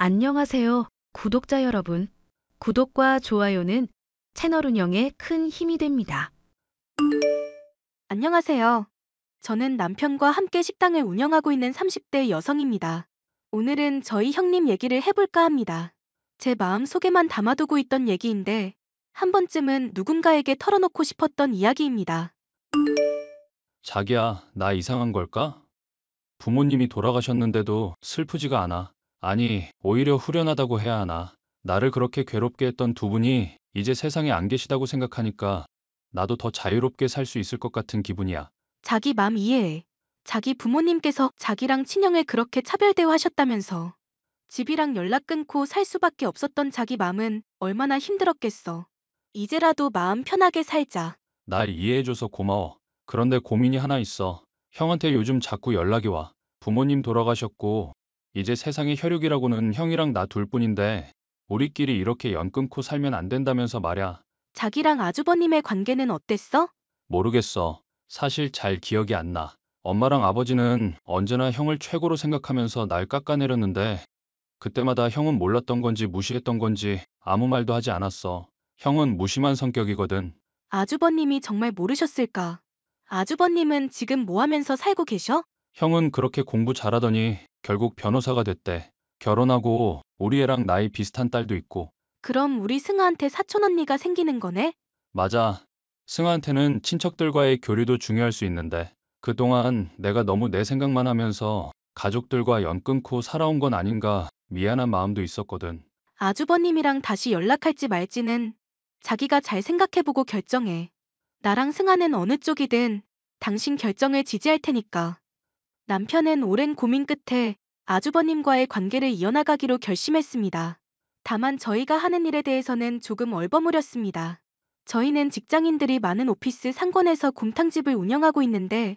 안녕하세요, 구독자 여러분. 구독과 좋아요는 채널 운영에 큰 힘이 됩니다. 안녕하세요. 저는 남편과 함께 식당을 운영하고 있는 30대 여성입니다. 오늘은 저희 형님 얘기를 해볼까 합니다. 제 마음 속에만 담아두고 있던 얘기인데, 한 번쯤은 누군가에게 털어놓고 싶었던 이야기입니다. 자기야, 나 이상한 걸까? 부모님이 돌아가셨는데도 슬프지가 않아. 아니, 오히려 후련하다고 해야 하나. 나를 그렇게 괴롭게 했던 두 분이 이제 세상에 안 계시다고 생각하니까 나도 더 자유롭게 살 수 있을 것 같은 기분이야. 자기 맘 이해해. 자기 부모님께서 자기랑 친형을 그렇게 차별대우하셨다면서. 집이랑 연락 끊고 살 수밖에 없었던 자기 맘은 얼마나 힘들었겠어. 이제라도 마음 편하게 살자. 날 이해해줘서 고마워. 그런데 고민이 하나 있어. 형한테 요즘 자꾸 연락이 와. 부모님 돌아가셨고, 이제 세상에 혈육이라고는 형이랑 나 둘뿐인데, 우리끼리 이렇게 연 끊고 살면 안 된다면서 말야. 자기랑 아주버님의 관계는 어땠어? 모르겠어. 사실 잘 기억이 안 나. 엄마랑 아버지는 언제나 형을 최고로 생각하면서 날 깎아내렸는데 그때마다 형은 몰랐던 건지 무시했던 건지 아무 말도 하지 않았어. 형은 무심한 성격이거든. 아주버님이 정말 모르셨을까? 아주버님은 지금 뭐 하면서 살고 계셔? 형은 그렇게 공부 잘하더니 결국 변호사가 됐대. 결혼하고 우리 애랑 나이 비슷한 딸도 있고. 그럼 우리 승아한테 사촌 언니가 생기는 거네? 맞아. 승아한테는 친척들과의 교류도 중요할 수 있는데 그동안 내가 너무 내 생각만 하면서 가족들과 연 끊고 살아온 건 아닌가 미안한 마음도 있었거든. 아주버님이랑 다시 연락할지 말지는 자기가 잘 생각해보고 결정해. 나랑 승아는 어느 쪽이든 당신 결정을 지지할 테니까. 남편은 오랜 고민 끝에 아주버님과의 관계를 이어나가기로 결심했습니다. 다만 저희가 하는 일에 대해서는 조금 얼버무렸습니다. 저희는 직장인들이 많은 오피스 상권에서 곰탕집을 운영하고 있는데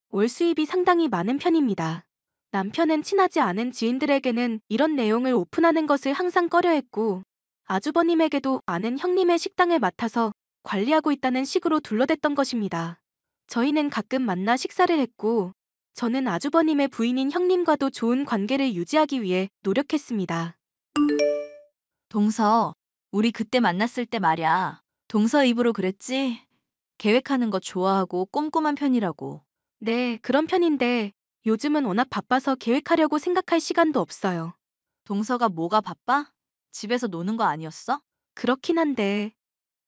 월 수입이 상당히 많은 편입니다. 남편은 친하지 않은 지인들에게는 이런 내용을 오픈하는 것을 항상 꺼려했고 아주버님에게도 아는 형님의 식당을 맡아서 관리하고 있다는 식으로 둘러댔던 것입니다. 저희는 가끔 만나 식사를 했고 저는 아주버님의 부인인 형님과도 좋은 관계를 유지하기 위해 노력했습니다. 동서, 우리 그때 만났을 때 말야. 동서 입으로 그랬지? 계획하는 거 좋아하고 꼼꼼한 편이라고. 네, 그런 편인데 요즘은 워낙 바빠서 계획하려고 생각할 시간도 없어요. 동서가 뭐가 바빠? 집에서 노는 거 아니었어? 그렇긴 한데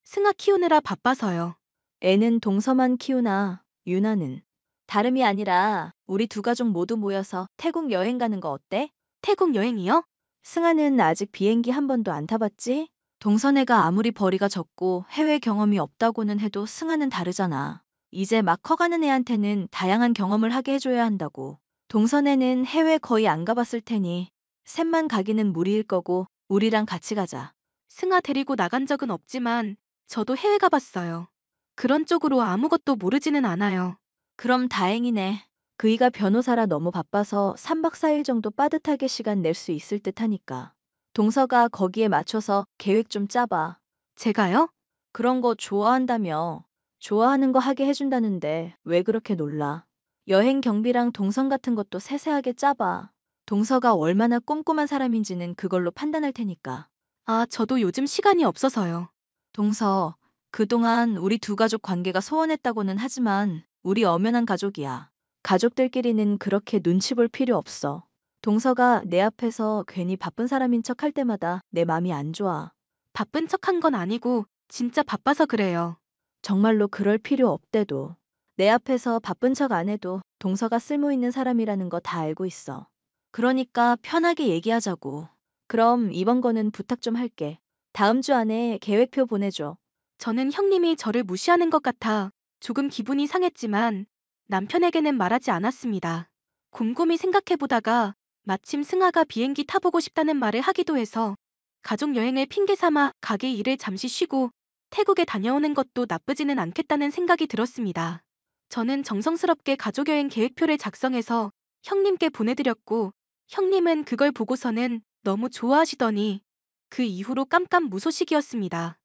승아 키우느라 바빠서요. 애는 동서만 키우나, 유나는. 다름이 아니라 우리 두 가족 모두 모여서 태국 여행 가는 거 어때? 태국 여행이요? 승아는 아직 비행기 한 번도 안 타봤지? 동서네가 아무리 벌이가 적고 해외 경험이 없다고는 해도 승아는 다르잖아. 이제 막 커가는 애한테는 다양한 경험을 하게 해줘야 한다고. 동서네는 해외 거의 안 가봤을 테니 셋만 가기는 무리일 거고 우리랑 같이 가자. 승아 데리고 나간 적은 없지만 저도 해외 가봤어요. 그런 쪽으로 아무것도 모르지는 않아요. 그럼 다행이네. 그이가 변호사라 너무 바빠서 3박 4일 정도 빠듯하게 시간 낼 수 있을 듯 하니까. 동서가 거기에 맞춰서 계획 좀 짜봐. 제가요? 그런 거 좋아한다며. 좋아하는 거 하게 해준다는데 왜 그렇게 놀라? 여행 경비랑 동선 같은 것도 세세하게 짜봐. 동서가 얼마나 꼼꼼한 사람인지는 그걸로 판단할 테니까. 아, 저도 요즘 시간이 없어서요. 동서, 그동안 우리 두 가족 관계가 소원했다고는 하지만 우리 엄연한 가족이야. 가족들끼리는 그렇게 눈치 볼 필요 없어. 동서가 내 앞에서 괜히 바쁜 사람인 척 할 때마다 내 맘이 안 좋아. 바쁜 척한 건 아니고 진짜 바빠서 그래요. 정말로 그럴 필요 없대도. 내 앞에서 바쁜 척 안 해도 동서가 쓸모 있는 사람이라는 거 다 알고 있어. 그러니까 편하게 얘기하자고. 그럼 이번 거는 부탁 좀 할게. 다음 주 안에 계획표 보내줘. 저는 형님이 저를 무시하는 것 같아 조금 기분이 상했지만 남편에게는 말하지 않았습니다. 곰곰이 생각해보다가 마침 승아가 비행기 타보고 싶다는 말을 하기도 해서 가족 여행을 핑계 삼아 가게 일을 잠시 쉬고 태국에 다녀오는 것도 나쁘지는 않겠다는 생각이 들었습니다. 저는 정성스럽게 가족여행 계획표를 작성해서 형님께 보내드렸고 형님은 그걸 보고서는 너무 좋아하시더니 그 이후로 깜깜무소식이었습니다.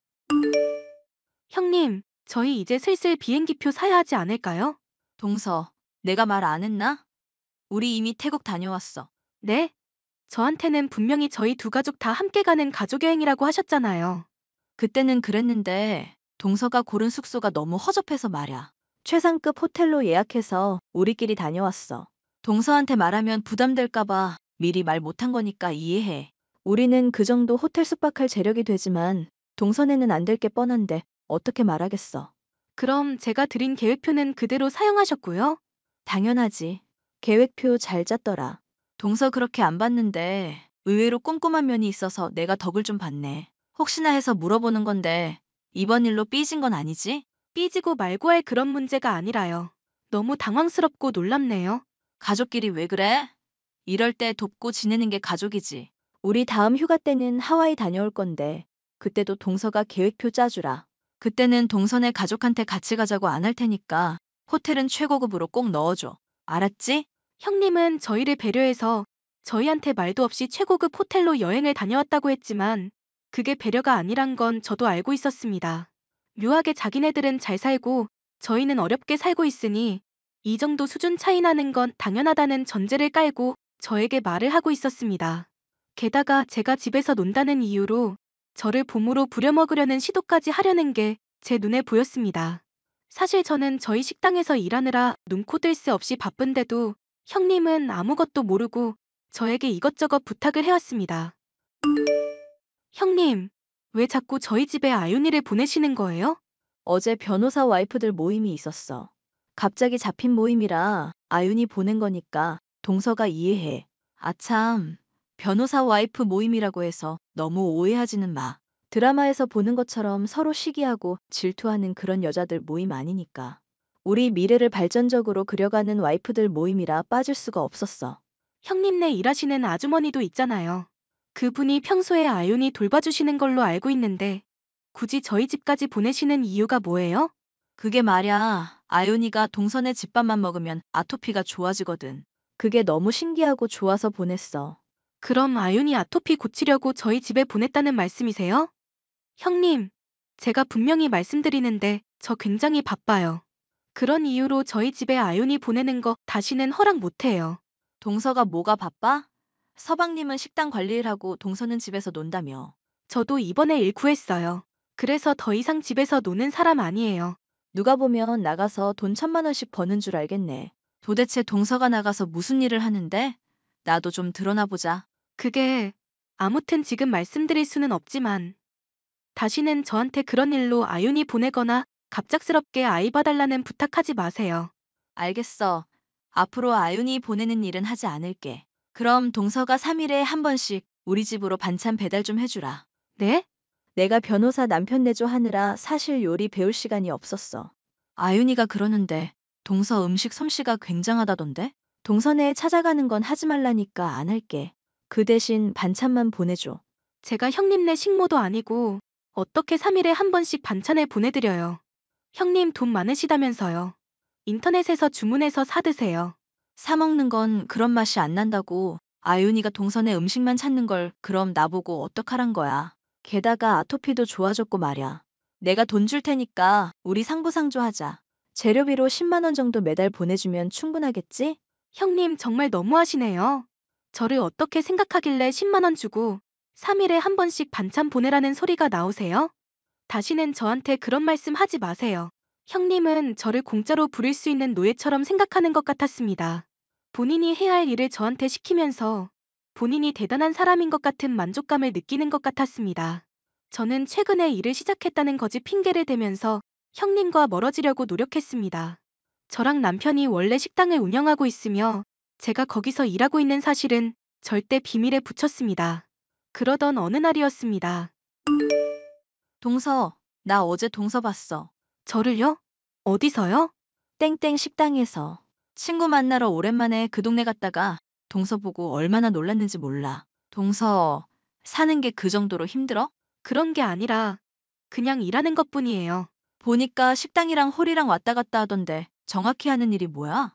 형님, 저희 이제 슬슬 비행기표 사야 하지 않을까요? 동서, 내가 말 안 했나? 우리 이미 태국 다녀왔어. 네? 저한테는 분명히 저희 두 가족 다 함께 가는 가족여행이라고 하셨잖아요. 그때는 그랬는데 동서가 고른 숙소가 너무 허접해서 말야. 최상급 호텔로 예약해서 우리끼리 다녀왔어. 동서한테 말하면 부담될까봐 미리 말 못한 거니까 이해해. 우리는 그 정도 호텔 숙박할 재력이 되지만 동선에는 안 될 게 뻔한데 어떻게 말하겠어. 그럼 제가 드린 계획표는 그대로 사용하셨고요? 당연하지. 계획표 잘 짰더라. 동서 그렇게 안 봤는데 의외로 꼼꼼한 면이 있어서 내가 덕을 좀 봤네. 혹시나 해서 물어보는 건데 이번 일로 삐진 건 아니지? 삐지고 말고 할 그런 문제가 아니라요. 너무 당황스럽고 놀랍네요. 가족끼리 왜 그래? 이럴 때 돕고 지내는 게 가족이지. 우리 다음 휴가 때는 하와이 다녀올 건데 그때도 동서가 계획표 짜주라. 그때는 동선에 가족한테 같이 가자고 안 할 테니까 호텔은 최고급으로 꼭 넣어줘. 알았지? 형님은 저희를 배려해서 저희한테 말도 없이 최고급 호텔로 여행을 다녀왔다고 했지만 그게 배려가 아니란 건 저도 알고 있었습니다. 묘하게 자기네들은 잘 살고 저희는 어렵게 살고 있으니 이 정도 수준 차이 나는 건 당연하다는 전제를 깔고 저에게 말을 하고 있었습니다. 게다가 제가 집에서 논다는 이유로 저를 봄으로 부려먹으려는 시도까지 하려는 게 제 눈에 보였습니다. 사실 저는 저희 식당에서 일하느라 눈코 뜰 새 없이 바쁜데도 형님은 아무것도 모르고 저에게 이것저것 부탁을 해왔습니다. 형님, 왜 자꾸 저희 집에 아윤이를 보내시는 거예요? 어제 변호사 와이프들 모임이 있었어. 갑자기 잡힌 모임이라 아윤이 보낸 거니까 동서가 이해해. 아참, 변호사 와이프 모임이라고 해서 너무 오해하지는 마. 드라마에서 보는 것처럼 서로 시기하고 질투하는 그런 여자들 모임 아니니까. 우리 미래를 발전적으로 그려가는 와이프들 모임이라 빠질 수가 없었어. 형님네 일하시는 아주머니도 있잖아요. 그분이 평소에 아윤이 돌봐주시는 걸로 알고 있는데 굳이 저희 집까지 보내시는 이유가 뭐예요? 그게 말야, 아윤이가 동선의 집밥만 먹으면 아토피가 좋아지거든. 그게 너무 신기하고 좋아서 보냈어. 그럼 아윤이 아토피 고치려고 저희 집에 보냈다는 말씀이세요? 형님, 제가 분명히 말씀드리는데 저 굉장히 바빠요. 그런 이유로 저희 집에 아윤이 보내는 거 다시는 허락 못해요. 동서가 뭐가 바빠? 서방님은 식당 관리를 하고 동서는 집에서 논다며. 저도 이번에 일 구했어요. 그래서 더 이상 집에서 노는 사람 아니에요. 누가 보면 나가서 돈 1,000만 원씩 버는 줄 알겠네. 도대체 동서가 나가서 무슨 일을 하는데? 나도 좀 드러나 보자. 그게 아무튼 지금 말씀드릴 수는 없지만 다시는 저한테 그런 일로 아윤이 보내거나 갑작스럽게 아이 봐달라는 부탁하지 마세요. 알겠어. 앞으로 아윤이 보내는 일은 하지 않을게. 그럼 동서가 3일에 한 번씩 우리 집으로 반찬 배달 좀 해주라. 네? 내가 변호사 남편 내조 하느라 사실 요리 배울 시간이 없었어. 아윤이가 그러는데 동서 음식 솜씨가 굉장하다던데? 동선에 찾아가는 건 하지 말라니까 안 할게. 그 대신 반찬만 보내줘. 제가 형님네 식모도 아니고 어떻게 3일에 한 번씩 반찬을 보내드려요. 형님 돈 많으시다면서요. 인터넷에서 주문해서 사드세요. 사 먹는 건 그런 맛이 안 난다고. 아윤이가 동선에 음식만 찾는 걸 그럼 나보고 어떡하란 거야. 게다가 아토피도 좋아졌고 말야. 내가 돈 줄 테니까 우리 상부상조하자. 재료비로 10만 원 정도 매달 보내주면 충분하겠지? 형님 정말 너무하시네요. 저를 어떻게 생각하길래 10만 원 주고 3일에 한 번씩 반찬 보내라는 소리가 나오세요? 다시는 저한테 그런 말씀 하지 마세요. 형님은 저를 공짜로 부릴 수 있는 노예처럼 생각하는 것 같았습니다. 본인이 해야 할 일을 저한테 시키면서 본인이 대단한 사람인 것 같은 만족감을 느끼는 것 같았습니다. 저는 최근에 일을 시작했다는 거짓 핑계를 대면서 형님과 멀어지려고 노력했습니다. 저랑 남편이 원래 식당을 운영하고 있으며 제가 거기서 일하고 있는 사실은 절대 비밀에 붙였습니다. 그러던 어느 날이었습니다. 동서, 나 어제 동서 봤어. 저를요? 어디서요? 땡땡 식당에서. 친구 만나러 오랜만에 그 동네 갔다가 동서 보고 얼마나 놀랐는지 몰라. 동서, 사는 게 그 정도로 힘들어? 그런 게 아니라 그냥 일하는 것뿐이에요. 보니까 식당이랑 홀이랑 왔다 갔다 하던데 정확히 하는 일이 뭐야?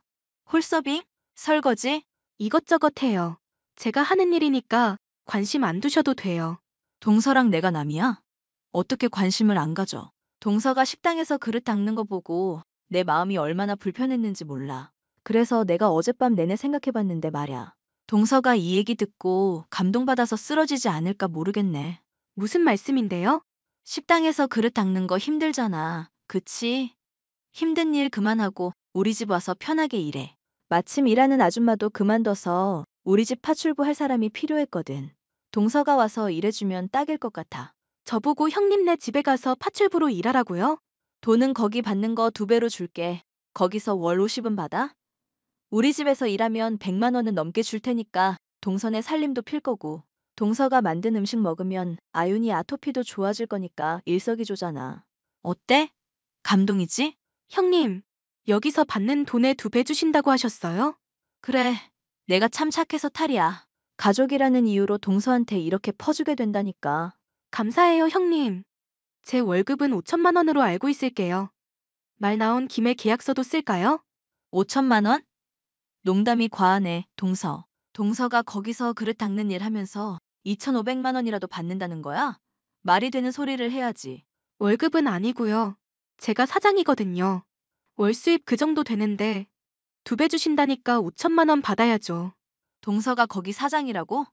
홀서빙? 설거지? 이것저것 해요. 제가 하는 일이니까 관심 안 두셔도 돼요. 동서랑 내가 남이야? 어떻게 관심을 안 가져? 동서가 식당에서 그릇 닦는 거 보고 내 마음이 얼마나 불편했는지 몰라. 그래서 내가 어젯밤 내내 생각해봤는데 말야. 동서가 이 얘기 듣고 감동받아서 쓰러지지 않을까 모르겠네. 무슨 말씀인데요? 식당에서 그릇 닦는 거 힘들잖아. 그치? 힘든 일 그만하고 우리 집 와서 편하게 일해. 마침 일하는 아줌마도 그만둬서 우리 집 파출부 할 사람이 필요했거든. 동서가 와서 일해주면 딱일 것 같아. 저보고 형님네 집에 가서 파출부로 일하라고요? 돈은 거기 받는 거 2배로 줄게. 거기서 월 50은 받아? 우리 집에서 일하면 100만 원은 넘게 줄 테니까 동선의 살림도 필 거고. 동서가 만든 음식 먹으면 아윤이 아토피도 좋아질 거니까 일석이조잖아. 어때? 감동이지? 형님, 여기서 받는 돈의 2배 주신다고 하셨어요? 그래. 내가 참 착해서 탈이야. 가족이라는 이유로 동서한테 이렇게 퍼주게 된다니까. 감사해요, 형님. 제 월급은 5천만 원으로 알고 있을게요. 말 나온 김에 계약서도 쓸까요? 5천만 원? 농담이 과하네, 동서. 동서가 거기서 그릇 닦는 일 하면서 2,500만 원이라도 받는다는 거야? 말이 되는 소리를 해야지. 월급은 아니고요. 제가 사장이거든요. 월 수입 그 정도 되는데 2배 주신다니까 5천만 원 받아야죠. 동서가 거기 사장이라고?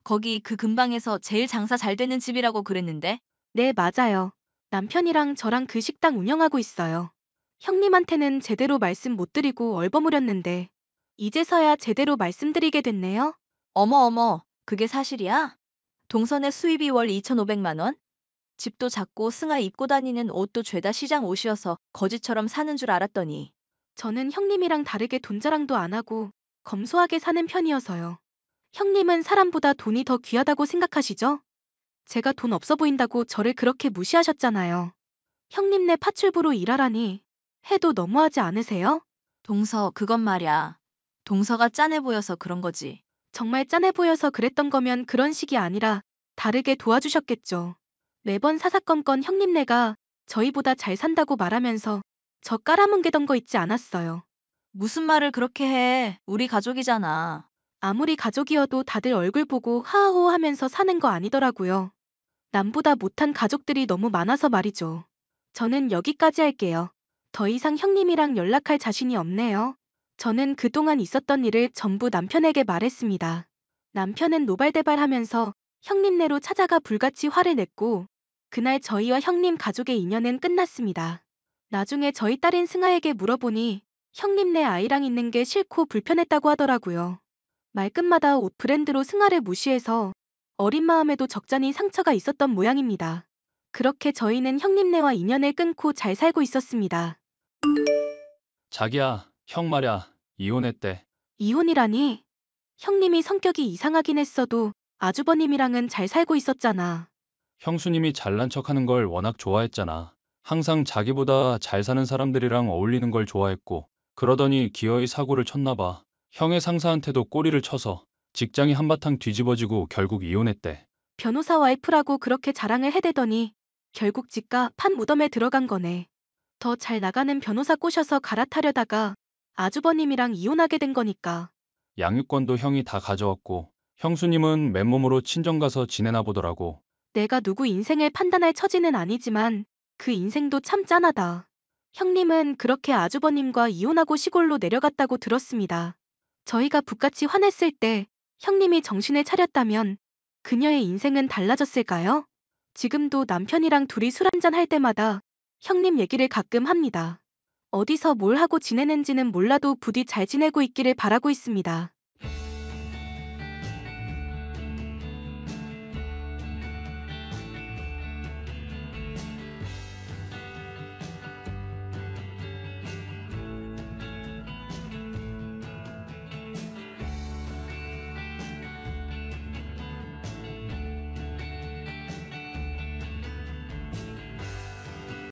거기 그 근방에서 제일 장사 잘 되는 집이라고 그랬는데? 네, 맞아요. 남편이랑 저랑 그 식당 운영하고 있어요. 형님한테는 제대로 말씀 못 드리고 얼버무렸는데 이제서야 제대로 말씀드리게 됐네요. 어머, 그게 사실이야? 동선의 수입이 월 2,500만 원? 집도 작고 승아 입고 다니는 옷도 죄다 시장 옷이어서 거지처럼 사는 줄 알았더니. 저는 형님이랑 다르게 돈 자랑도 안 하고 검소하게 사는 편이어서요. 형님은 사람보다 돈이 더 귀하다고 생각하시죠? 제가 돈 없어 보인다고 저를 그렇게 무시하셨잖아요. 형님네 파출부로 일하라니 해도 너무하지 않으세요? 동서, 그건 말야. 동서가 짠해 보여서 그런 거지. 정말 짠해 보여서 그랬던 거면 그런 식이 아니라 다르게 도와주셨겠죠. 매번 사사건건 형님네가 저희보다 잘 산다고 말하면서 저 깔아뭉개던 거 있지 않았어요. 무슨 말을 그렇게 해. 우리 가족이잖아. 아무리 가족이어도 다들 얼굴 보고 하하호 하면서 사는 거 아니더라고요. 남보다 못한 가족들이 너무 많아서 말이죠. 저는 여기까지 할게요. 더 이상 형님이랑 연락할 자신이 없네요. 저는 그동안 있었던 일을 전부 남편에게 말했습니다. 남편은 노발대발하면서 형님네로 찾아가 불같이 화를 냈고 그날 저희와 형님 가족의 인연은 끝났습니다. 나중에 저희 딸인 승아에게 물어보니 형님네 아이랑 있는 게 싫고 불편했다고 하더라고요. 말끝마다 옷 브랜드로 승아를 무시해서 어린 마음에도 적잖이 상처가 있었던 모양입니다. 그렇게 저희는 형님네와 인연을 끊고 잘 살고 있었습니다. 자기야, 형 말야, 이혼했대. 이혼이라니? 형님이 성격이 이상하긴 했어도 아주버님이랑은 잘 살고 있었잖아. 형수님이 잘난 척하는 걸 워낙 좋아했잖아. 항상 자기보다 잘 사는 사람들이랑 어울리는 걸 좋아했고, 그러더니 기어이 사고를 쳤나 봐. 형의 상사한테도 꼬리를 쳐서 직장이 한바탕 뒤집어지고 결국 이혼했대. 변호사 와이프라고 그렇게 자랑을 해대더니 결국 집값 판 무덤에 들어간 거네. 더 잘 나가는 변호사 꼬셔서 갈아타려다가 아주버님이랑 이혼하게 된 거니까. 양육권도 형이 다 가져왔고, 형수님은 맨몸으로 친정 가서 지내나 보더라고. 내가 누구 인생을 판단할 처지는 아니지만 그 인생도 참 짠하다. 형님은 그렇게 아주버님과 이혼하고 시골로 내려갔다고 들었습니다. 저희가 북같이 화냈을 때 형님이 정신을 차렸다면 그녀의 인생은 달라졌을까요? 지금도 남편이랑 둘이 술 한잔 할 때마다 형님 얘기를 가끔 합니다. 어디서 뭘 하고 지내는지는 몰라도 부디 잘 지내고 있기를 바라고 있습니다.